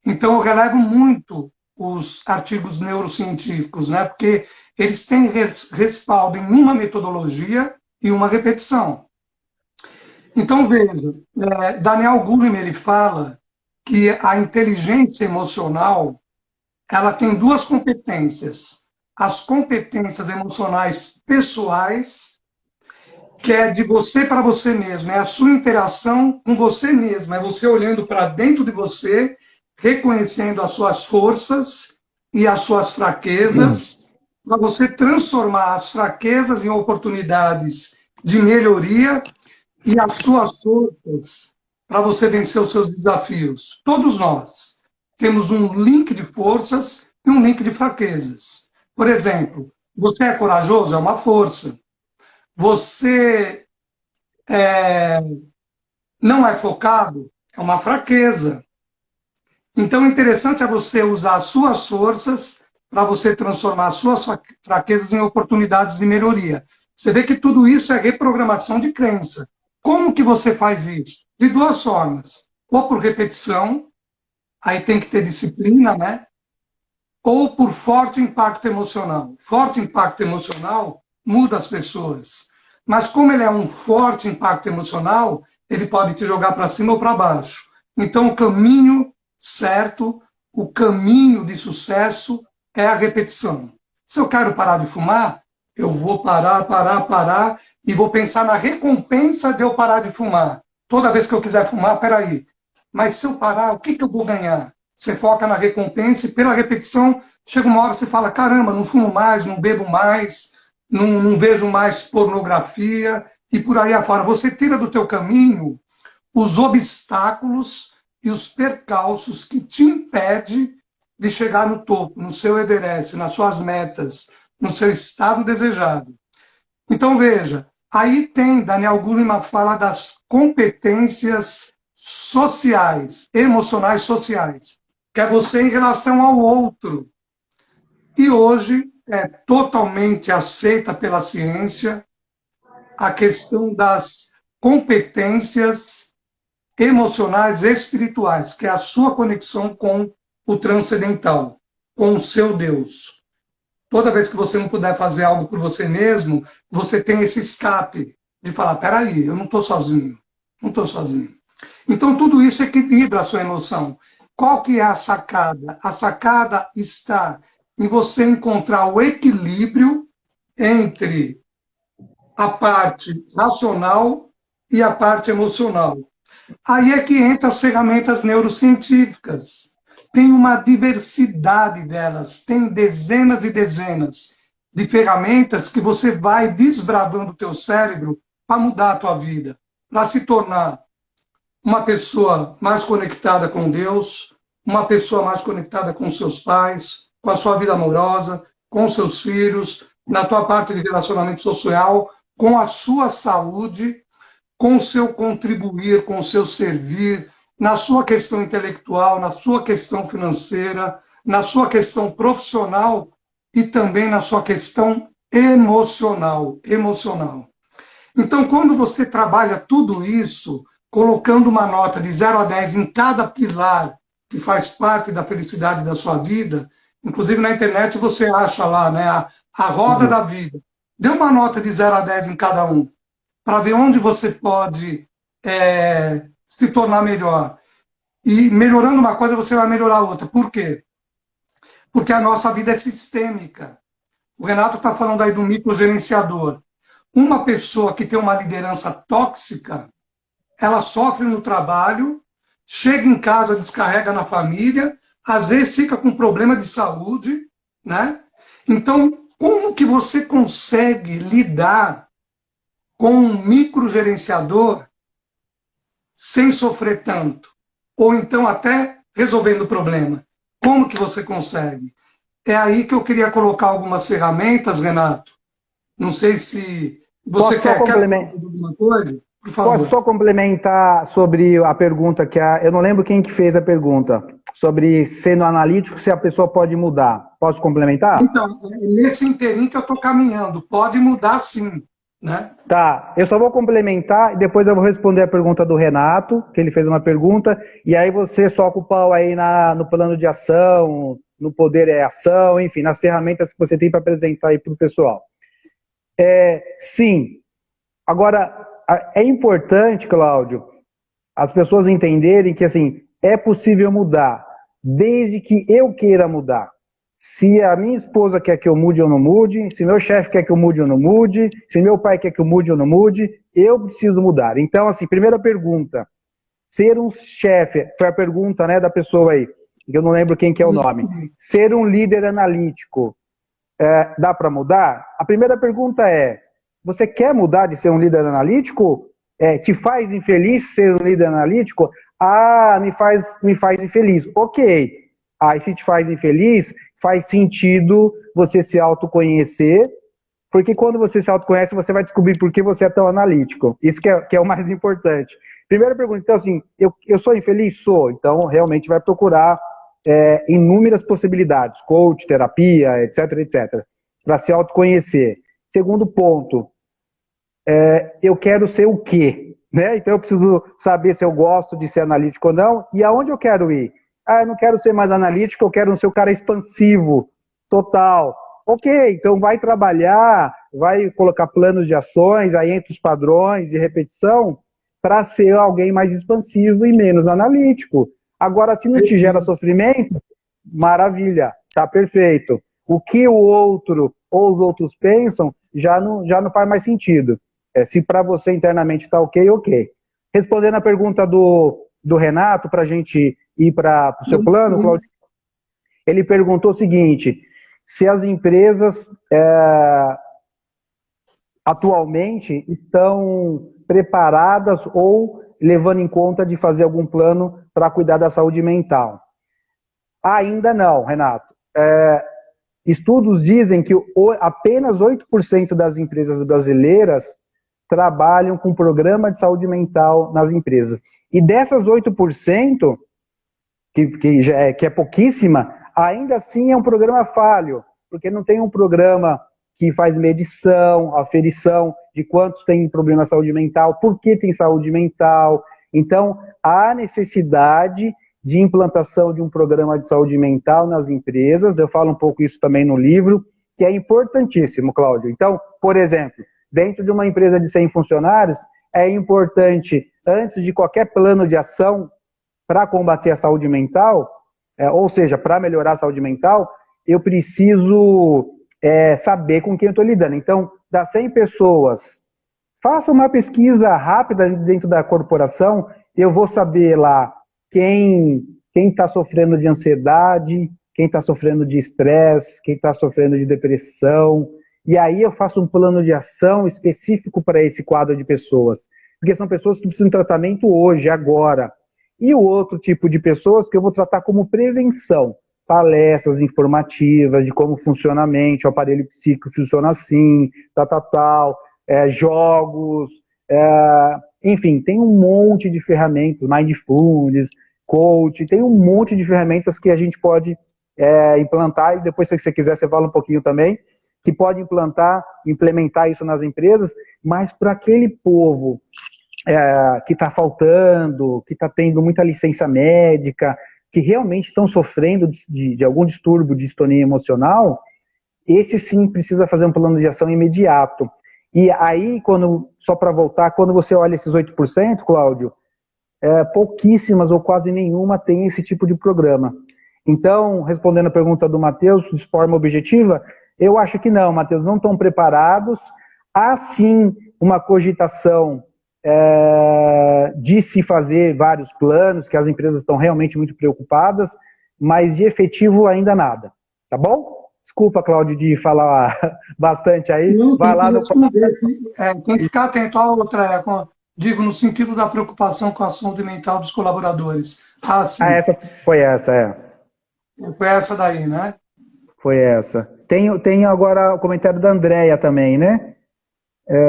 Então, eu relevo muito os artigos neurocientíficos, né? Porque eles têm respaldo em uma metodologia e uma repetição. Então, veja, Daniel Goleman, ele fala que a inteligência emocional, ela tem duas competências. As competências emocionais pessoais, que é de você para você mesmo, é a sua interação com você mesmo, é você olhando para dentro de você, reconhecendo as suas forças e as suas fraquezas, para você transformar as fraquezas em oportunidades de melhoria e as suas forças para você vencer os seus desafios. Todos nós temos um link de forças e um link de fraquezas. Por exemplo, você é corajoso? É uma força. Você não é focado? É uma fraqueza. Então, o interessante é você usar as suas forças para você transformar as suas fraquezas em oportunidades de melhoria. Você vê que tudo isso é reprogramação de crença. Como que você faz isso? De duas formas. Ou por repetição, aí tem que ter disciplina, né? Ou por forte impacto emocional. Forte impacto emocional muda as pessoas. Mas como ele é um forte impacto emocional, ele pode te jogar para cima ou para baixo. Então, o caminho certo, o caminho de sucesso é a repetição. Se eu quero parar de fumar, eu vou parar, e vou pensar na recompensa de eu parar de fumar. Toda vez que eu quiser fumar, peraí. Mas se eu parar, o que eu vou ganhar? Você foca na recompensa e pela repetição, chega uma hora que você fala, caramba, não fumo mais, não bebo mais, não vejo mais pornografia, e por aí afora. Você tira do teu caminho os obstáculos e os percalços que te impedem de chegar no topo, no seu Everest, nas suas metas, no seu estado desejado. Então, veja, aí tem, Daniel Goleman fala das competências sociais, emocionais sociais, que é você em relação ao outro. E hoje é totalmente aceita pela ciência a questão das competências emocionais espirituais, que é a sua conexão com o transcendental, com o seu Deus. Toda vez que você não puder fazer algo por você mesmo, você tem esse escape de falar, peraí, eu não estou sozinho, não estou sozinho. Então, tudo isso equilibra a sua emoção. Qual que é a sacada? A sacada está em você encontrar o equilíbrio entre a parte racional e a parte emocional. Aí é que entra as ferramentas neurocientíficas. Tem uma diversidade delas, tem dezenas e dezenas de ferramentas que você vai desbravando o teu cérebro para mudar a tua vida, para se tornar uma pessoa mais conectada com Deus, uma pessoa mais conectada com seus pais, com a sua vida amorosa, com seus filhos, na tua parte de relacionamento social, com a sua saúde, com o seu contribuir, com o seu servir, na sua questão intelectual, na sua questão financeira, na sua questão profissional e também na sua questão emocional. Então, quando você trabalha tudo isso, colocando uma nota de 0 a 10 em cada pilar que faz parte da felicidade da sua vida, inclusive na internet você acha lá, né, a roda da vida. Dê uma nota de 0 a 10 em cada um, para ver onde você pode se tornar melhor. E melhorando uma coisa, você vai melhorar outra. Por quê? Porque a nossa vida é sistêmica. O Renato está falando aí do microgerenciador. Uma pessoa que tem uma liderança tóxica, ela sofre no trabalho, chega em casa, descarrega na família, às vezes fica com problema de saúde, né? Então, como que você consegue lidar com um microgerenciador sem sofrer tanto? Ou então até resolvendo o problema. Como que você consegue? É aí que eu queria colocar algumas ferramentas, Renato. Não sei se você quer falar alguma coisa, por favor. Posso só complementar sobre a pergunta que eu não lembro quem que fez a pergunta, sobre sendo analítico, se a pessoa pode mudar. Posso complementar? Então, nesse inteirinho que eu estou caminhando, pode mudar sim. né? Tá, eu só vou complementar e depois eu vou responder a pergunta do Renato, que ele fez uma pergunta, e aí você soca o pau aí no plano de ação, no poder é ação, enfim, nas ferramentas que você tem para apresentar aí para o pessoal. Sim, agora é importante, Cláudio, as pessoas entenderem que assim, é possível mudar, desde que eu queira mudar. Se a minha esposa quer que eu mude ou não mude, se meu chefe quer que eu mude ou não mude, se meu pai quer que eu mude ou não mude, eu preciso mudar. Então, assim, primeira pergunta, ser um chefe, foi a pergunta, né, da pessoa aí, que eu não lembro quem que é o nome. Ser um líder analítico, dá para mudar? A primeira pergunta é, você quer mudar de ser um líder analítico? Te faz infeliz ser um líder analítico? Ah, me faz infeliz. Ok. Aí se te faz infeliz, faz sentido você se autoconhecer, porque quando você se autoconhece, você vai descobrir por que você é tão analítico. Isso que é o mais importante. Primeira pergunta, então assim, eu sou infeliz? Sou. Então realmente vai procurar inúmeras possibilidades, coach, terapia, etc, etc, para se autoconhecer. Segundo ponto, eu quero ser o quê? Né? Então eu preciso saber se eu gosto de ser analítico ou não, e aonde eu quero ir. Ah, eu não quero ser mais analítico, eu quero ser o cara expansivo, total. Ok, então vai trabalhar, vai colocar planos de ações, aí entre os padrões de repetição, para ser alguém mais expansivo e menos analítico. Agora, se não te gera sofrimento, maravilha, tá perfeito. O que o outro ou os outros pensam já não faz mais sentido. Se para você internamente está ok, ok. Respondendo a pergunta do Renato, para a gente ir para o seu plano, Claudio, ele perguntou o seguinte, se as empresas atualmente estão preparadas ou levando em conta de fazer algum plano para cuidar da saúde mental. Ainda não, Renato. Estudos dizem que apenas 8% das empresas brasileiras trabalham com programa de saúde mental nas empresas. E dessas 8%, que é pouquíssima, ainda assim é um programa falho, porque não tem um programa que faz medição, aferição de quantos têm problema de saúde mental, por que tem saúde mental. Então, há necessidade de implantação de um programa de saúde mental nas empresas, eu falo um pouco isso também no livro, que é importantíssimo, Cláudio. Então, por exemplo, dentro de uma empresa de 100 funcionários, é importante, antes de qualquer plano de ação para combater a saúde mental, ou seja, para melhorar a saúde mental, eu preciso saber com quem eu estou lidando. Então, das 100 pessoas, faça uma pesquisa rápida dentro da corporação, eu vou saber lá quem está sofrendo de ansiedade, quem está sofrendo de estresse, quem está sofrendo de depressão, e aí eu faço um plano de ação específico para esse quadro de pessoas, porque são pessoas que precisam de tratamento hoje, agora. E o outro tipo de pessoas que eu vou tratar como prevenção, palestras informativas de como funciona a mente, o aparelho psíquico funciona assim, tal, jogos, enfim, tem um monte de ferramentas, mindfulness, coach, tem um monte de ferramentas que a gente pode implantar, e depois, se você quiser, você fala um pouquinho também, que pode implementar isso nas empresas, mas para aquele povo que está faltando, que está tendo muita licença médica, que realmente estão sofrendo de algum distúrbio de distonia emocional, esse sim precisa fazer um plano de ação imediato. E aí, só para voltar, quando você olha esses 8%, Cláudio, pouquíssimas ou quase nenhuma tem esse tipo de programa. Então, respondendo a pergunta do Matheus, de forma objetiva, eu acho que não, Matheus, não estão preparados. Há sim uma cogitação de se fazer vários planos, que as empresas estão realmente muito preocupadas, mas de efetivo ainda nada. Tá bom? Desculpa, Cláudio, de falar bastante aí. Não, vai lá no... tem que ficar atento a outra, digo, no sentido da preocupação com a saúde mental dos colaboradores. Sim. Foi essa. Foi essa daí, né? Foi essa. Tem agora o comentário da Andrea também, né?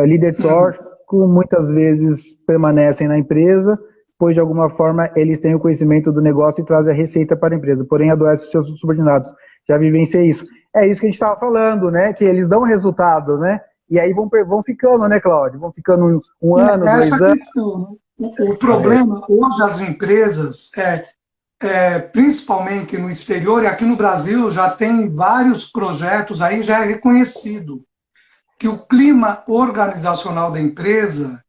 Líder tóxico muitas vezes permanecem na empresa, pois de alguma forma eles têm o conhecimento do negócio e trazem a receita para a empresa, porém adoecem os seus subordinados. Já vivenciei isso. É isso que a gente estava falando, né? Que eles dão resultado, né? e aí vão ficando, né, Cláudio? Vão ficando um ano, 2 anos. Questão, né? O problema, hoje as empresas, principalmente no exterior, e aqui no Brasil já tem vários projetos, aí já é reconhecido que o clima organizacional da empresa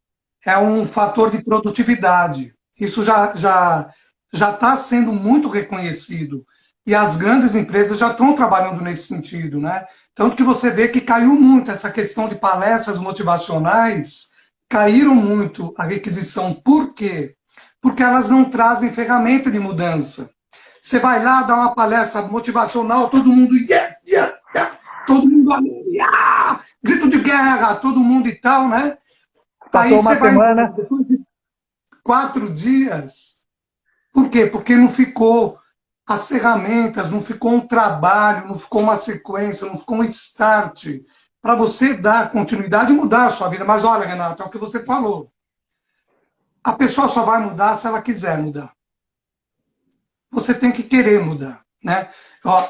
é um fator de produtividade. Isso já está sendo muito reconhecido. E as grandes empresas já estão trabalhando nesse sentido, né? Tanto que você vê que caiu muito essa questão de palestras motivacionais, caíram muito a requisição. Por quê? Porque elas não trazem ferramenta de mudança. Você vai lá dar uma palestra motivacional, todo mundo, yes, yes, yes, todo mundo ali, grito de guerra, todo mundo e tal, né? Passou Aí uma você semana. depois de 4 dias. Por quê? Porque não ficou as ferramentas, não ficou um trabalho, não ficou uma sequência, não ficou um start para você dar continuidade e mudar a sua vida. Mas olha, Renato, é o que você falou. A pessoa só vai mudar se ela quiser mudar. Você tem que querer mudar, né? Ó,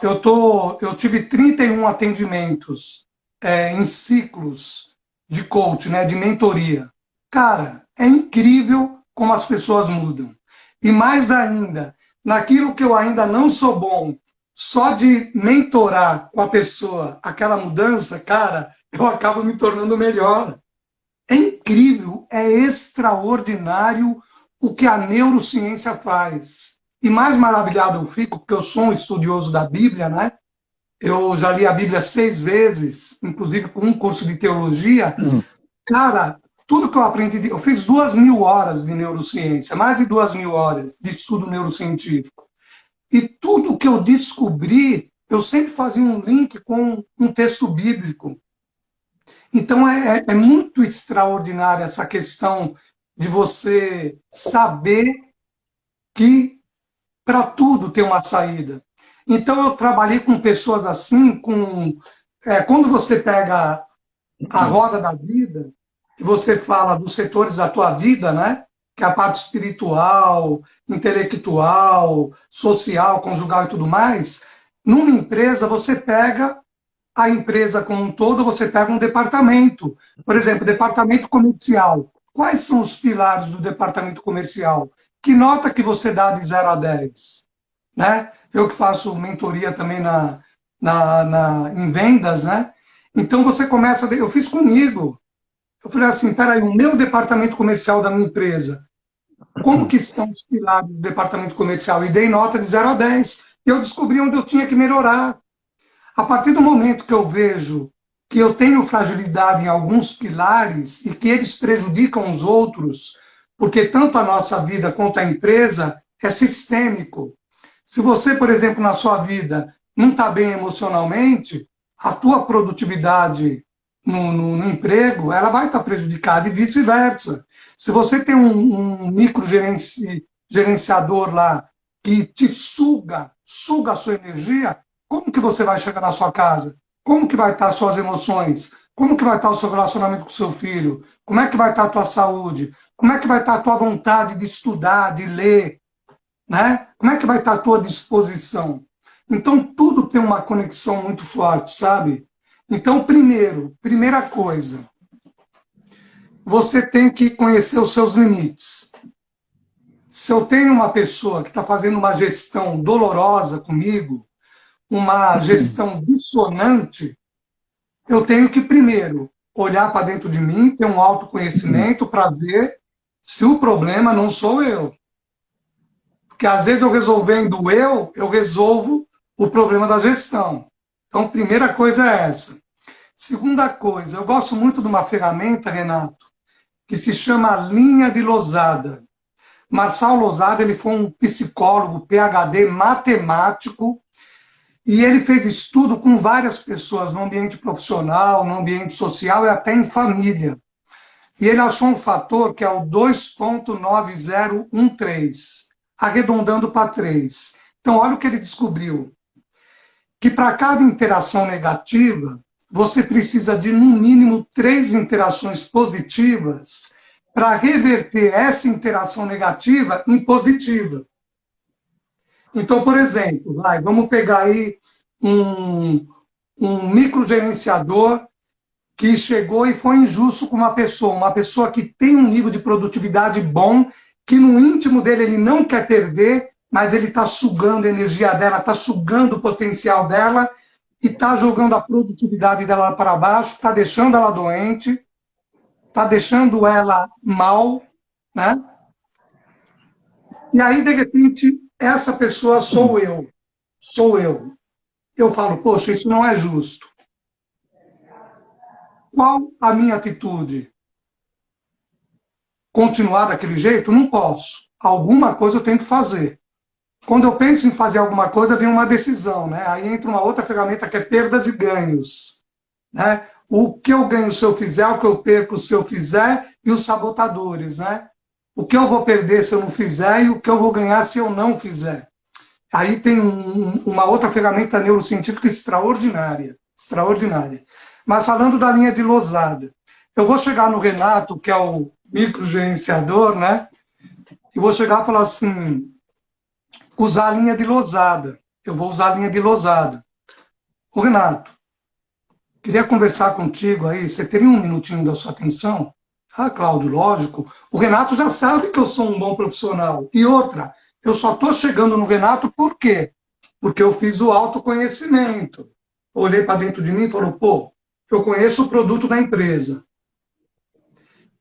eu tive 31 atendimentos em ciclos de coach, né, de mentoria. Cara, é incrível como as pessoas mudam. E mais ainda, naquilo que eu ainda não sou bom, só de mentorar com a pessoa aquela mudança, cara, eu acabo me tornando melhor. É incrível, é extraordinário o que a neurociência faz. E mais maravilhado eu fico, porque eu sou um estudioso da Bíblia, né? Eu já li a Bíblia 6 vezes, inclusive com um curso de teologia. Cara, tudo que eu aprendi, eu fiz 2.000 horas de neurociência, mais de 2.000 horas de estudo neurocientífico. E tudo que eu descobri, eu sempre fazia um link com um texto bíblico. Então é muito extraordinária essa questão de você saber que para tudo tem uma saída. Então eu trabalhei com pessoas assim, quando você pega a roda da vida, que você fala dos setores da tua vida, né? Que é a parte espiritual, intelectual, social, conjugal e tudo mais. Numa empresa, você pega a empresa como um todo, você pega um departamento. Por exemplo, departamento comercial. Quais são os pilares do departamento comercial? Que nota que você dá de 0 a 10? Né? Eu que faço mentoria também em vendas, né? Então você começa, eu fiz comigo. Eu falei assim, peraí, o meu departamento comercial da minha empresa, como que estão os pilares do departamento comercial? E dei nota de 0 a 10. E eu descobri onde eu tinha que melhorar. A partir do momento que eu vejo que eu tenho fragilidade em alguns pilares e que eles prejudicam os outros, porque tanto a nossa vida quanto a empresa é sistêmico. Se você, por exemplo, na sua vida não está bem emocionalmente, a tua produtividade no emprego, ela vai estar prejudicada e vice-versa. Se você tem um microgerenciador lá que te suga a sua energia, como que você vai chegar na sua casa? Como que vai estar as suas emoções? Como que vai estar o seu relacionamento com o seu filho? Como é que vai estar a tua saúde? Como é que vai estar a tua vontade de estudar, de ler? Né? Como é que vai estar a tua disposição? Então, tudo tem uma conexão muito forte, sabe? Então, primeira coisa, você tem que conhecer os seus limites. Se eu tenho uma pessoa que está fazendo uma gestão dolorosa comigo, uma gestão dissonante, eu tenho que, primeiro, olhar para dentro de mim, ter um autoconhecimento para ver se o problema não sou eu. Porque, às vezes, eu resolvendo eu resolvo o problema da gestão. Então, primeira coisa é essa. Segunda coisa, eu gosto muito de uma ferramenta, Renato, que se chama linha de Losada. Marçal Losada, ele foi um psicólogo, PhD, matemático, e ele fez estudo com várias pessoas no ambiente profissional, no ambiente social e até em família. E ele achou um fator que é o 2,9013, arredondando para 3. Então, olha o que ele descobriu. Que para cada interação negativa, você precisa de, no mínimo, 3 interações positivas para reverter essa interação negativa em positiva. Então, por exemplo, vamos pegar aí um microgerenciador que chegou e foi injusto com uma pessoa que tem um nível de produtividade bom, que no íntimo dele ele não quer perder, mas ele está sugando a energia dela, está sugando o potencial dela e está jogando a produtividade dela para baixo, está deixando ela doente, está deixando ela mal, né? E aí, de repente, essa pessoa sou eu. Sou eu. Eu falo, poxa, isso não é justo. Qual a minha atitude? Continuar daquele jeito? Não posso. Alguma coisa eu tenho que fazer. Quando eu penso em fazer alguma coisa, vem uma decisão, né? Aí entra uma outra ferramenta que é perdas e ganhos, né? O que eu ganho se eu fizer, o que eu perco se eu fizer, e os sabotadores, né? O que eu vou perder se eu não fizer e o que eu vou ganhar se eu não fizer. Aí tem uma outra ferramenta neurocientífica extraordinária, extraordinária. Mas falando da linha de Losada, eu vou chegar no Renato, que é o microgerenciador, né? E vou chegar e falar assim, usar a linha de Losada. Eu vou usar a linha de Losada. Ô, Renato, queria conversar contigo aí, você teria um minutinho da sua atenção? Ah, Cláudio, lógico. O Renato já sabe que eu sou um bom profissional. E outra, eu só estou chegando no Renato por quê? Porque eu fiz o autoconhecimento. Olhei para dentro de mim e falei, pô, eu conheço o produto da empresa.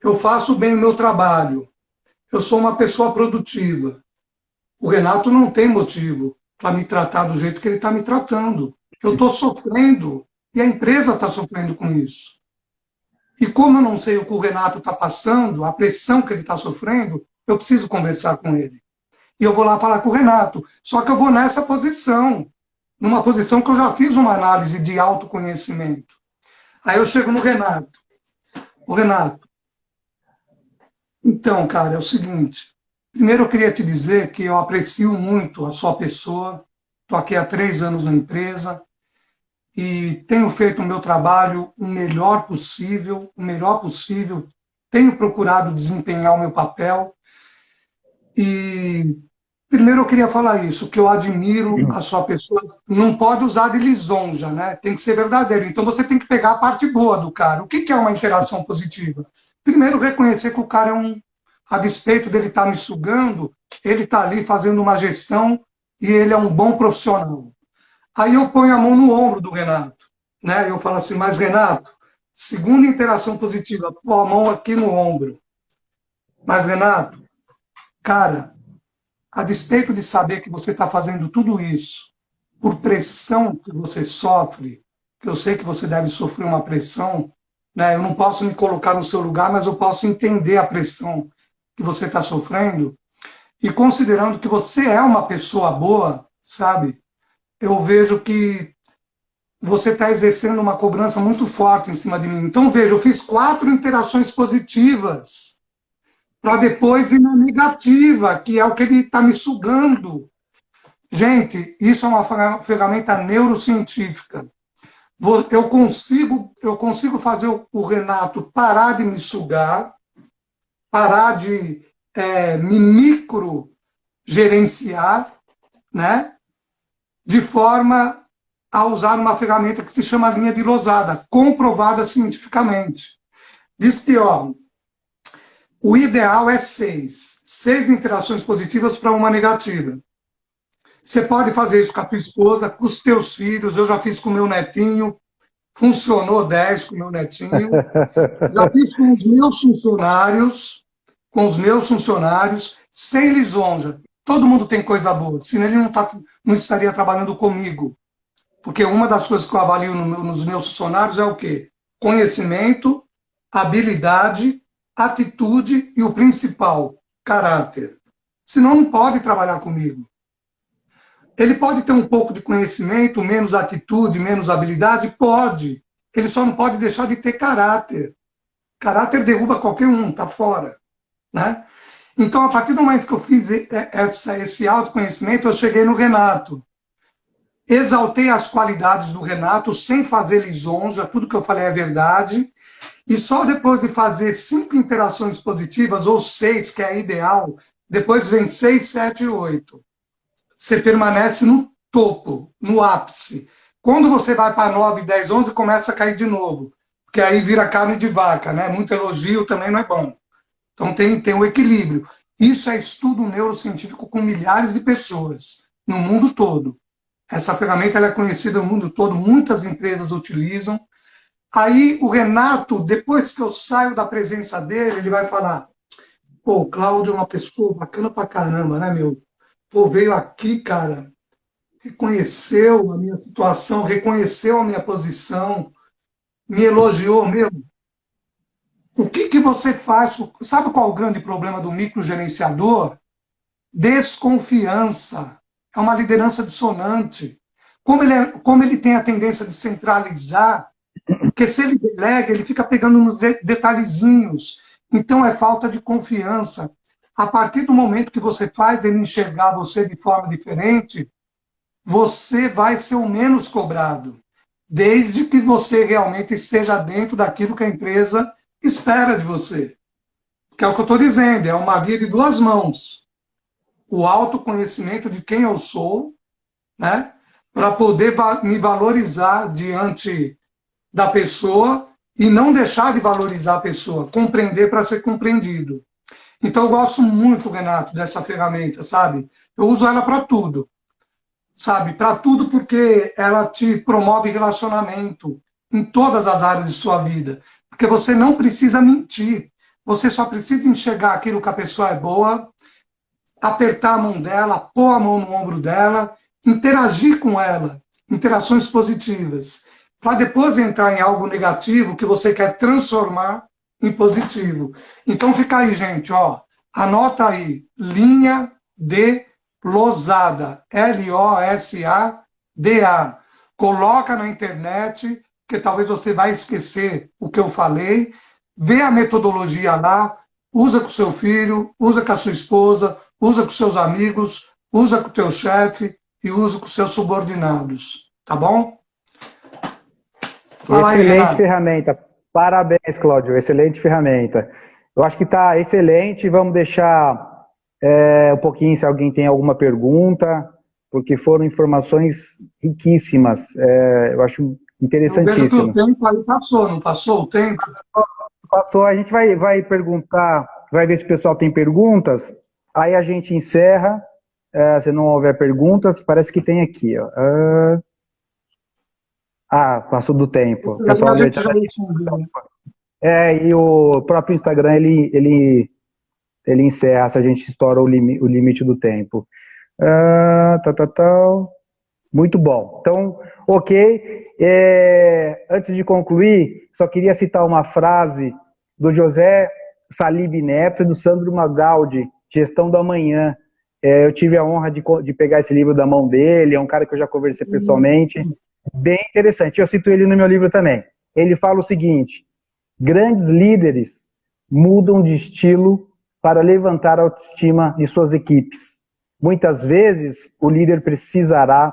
Eu faço bem o meu trabalho. Eu sou uma pessoa produtiva. O Renato não tem motivo para me tratar do jeito que ele está me tratando. Eu estou sofrendo e a empresa está sofrendo com isso. E como eu não sei o que o Renato está passando, a pressão que ele está sofrendo, eu preciso conversar com ele. E eu vou lá falar com o Renato. Só que eu vou nessa posição, numa posição que eu já fiz uma análise de autoconhecimento. Aí eu chego no Renato. O Renato, então, cara, é o seguinte. Primeiro eu queria te dizer que eu aprecio muito a sua pessoa. Estou aqui há 3 anos na empresa e tenho feito o meu trabalho o melhor possível, o melhor possível. Tenho procurado desempenhar o meu papel. E primeiro eu queria falar isso, que eu admiro a sua pessoa. Não pode usar de lisonja, né? Tem que ser verdadeiro. Então você tem que pegar a parte boa do cara. O que é uma interação positiva? Primeiro, reconhecer que o cara é a despeito dele estar me sugando, ele está ali fazendo uma gestão e ele é um bom profissional. Aí eu ponho a mão no ombro do Renato, né? Eu falo assim, mas Renato, segunda interação positiva, pô, a mão aqui no ombro. Mas Renato, cara, a despeito de saber que você está fazendo tudo isso por pressão que você sofre, que eu sei que você deve sofrer uma pressão, né? Eu não posso me colocar no seu lugar, mas eu posso entender a pressão que você está sofrendo, e considerando que você é uma pessoa boa, sabe? Eu vejo que você está exercendo uma cobrança muito forte em cima de mim. Então, veja, eu fiz 4 interações positivas, para depois ir na negativa, que é o que ele está me sugando. Gente, isso é uma ferramenta neurocientífica. Eu consigo fazer o Renato parar de me sugar, parar de me microgerenciar, né? De forma a usar uma ferramenta que se chama linha de Losada, comprovada cientificamente. Diz que, ó, o ideal é 6 interações positivas para uma negativa. Você pode fazer isso com a tua esposa, com os teus filhos, eu já fiz com o meu netinho, funcionou 10 com o meu netinho, já fiz com os meus funcionários, sem lisonja. Todo mundo tem coisa boa, senão ele não estaria trabalhando comigo. Porque uma das coisas que eu avalio nos meus funcionários é o quê? Conhecimento, habilidade, atitude e o principal, caráter. Senão não pode trabalhar comigo. Ele pode ter um pouco de conhecimento, menos atitude, menos habilidade? Pode. Ele só não pode deixar de ter caráter. Caráter derruba qualquer um, está fora. Né? Então, a partir do momento que eu fiz esse autoconhecimento, eu cheguei no Renato. Exaltei as qualidades do Renato, sem fazer lisonja, tudo que eu falei é verdade. E só depois de fazer 5 interações positivas, ou 6, que é ideal, depois vem 6, 7 e 8. Você permanece no topo, no ápice. Quando você vai para 9, 10, 11, começa a cair de novo. porque aí vira carne de vaca, né? Muito elogio também não é bom. Então tem um equilíbrio. Isso é estudo neurocientífico com milhares de pessoas no mundo todo. Essa ferramenta ela é conhecida no mundo todo, muitas empresas utilizam. Aí o Renato, depois que eu saio da presença dele, ele vai falar: pô, o Cláudio é uma pessoa bacana pra caramba, né, meu? Pô, veio aqui, cara, reconheceu a minha situação, reconheceu a minha posição, me elogiou, meu. O que que você faz? Sabe qual é o grande problema do microgerenciador? Desconfiança. É uma liderança dissonante. Como ele tem a tendência de centralizar, porque se ele delega, ele fica pegando uns detalhezinhos. Então é falta de confiança. A partir do momento que você faz ele enxergar você de forma diferente, você vai ser o menos cobrado, desde que você realmente esteja dentro daquilo que a empresa espera de você. Que é o que eu estou dizendo, é uma via de duas mãos. O autoconhecimento de quem eu sou, né, para poder me valorizar diante da pessoa e não deixar de valorizar a pessoa, compreender para ser compreendido. Então eu gosto muito, Renato, dessa ferramenta, sabe? Eu uso ela para tudo, sabe? Para tudo porque ela te promove relacionamento em todas as áreas de sua vida. Porque você não precisa mentir, você só precisa enxergar aquilo que a pessoa é boa, apertar a mão dela, pôr a mão no ombro dela, interagir com ela, interações positivas, para depois entrar em algo negativo que você quer transformar em positivo. Então fica aí, gente, ó, anota aí, linha de Losada, Losada. Coloca na internet, que talvez você vai esquecer o que eu falei, vê a metodologia lá, usa com seu filho, usa com a sua esposa, usa com seus amigos, usa com o teu chefe e usa com seus subordinados. Tá bom? Fala aí, excelente Renato. Ferramenta. Parabéns, Cláudio. Excelente ferramenta. Eu acho que está excelente. Vamos deixar um pouquinho se alguém tem alguma pergunta, porque foram informações riquíssimas. Eu acho interessantíssimo. Eu vejo que o tempo aí passou, não passou o tempo? Passou. A gente vai perguntar, vai ver se o pessoal tem perguntas. Aí a gente encerra. Se não houver perguntas, parece que tem aqui. Ó. Passou do tempo. O pessoal e o próprio Instagram, ele encerra se a gente estoura o limite do tempo. Muito bom. Então, ok. Antes de concluir, só queria citar uma frase do José Salib Neto e do Sandro Magaldi, Gestão do Amanhã. Eu tive a honra de pegar esse livro da mão dele, é um cara que eu já conversei pessoalmente. Bem interessante. Eu cito ele no meu livro também. Ele fala o seguinte: grandes líderes mudam de estilo para levantar a autoestima de suas equipes. Muitas vezes, o líder precisará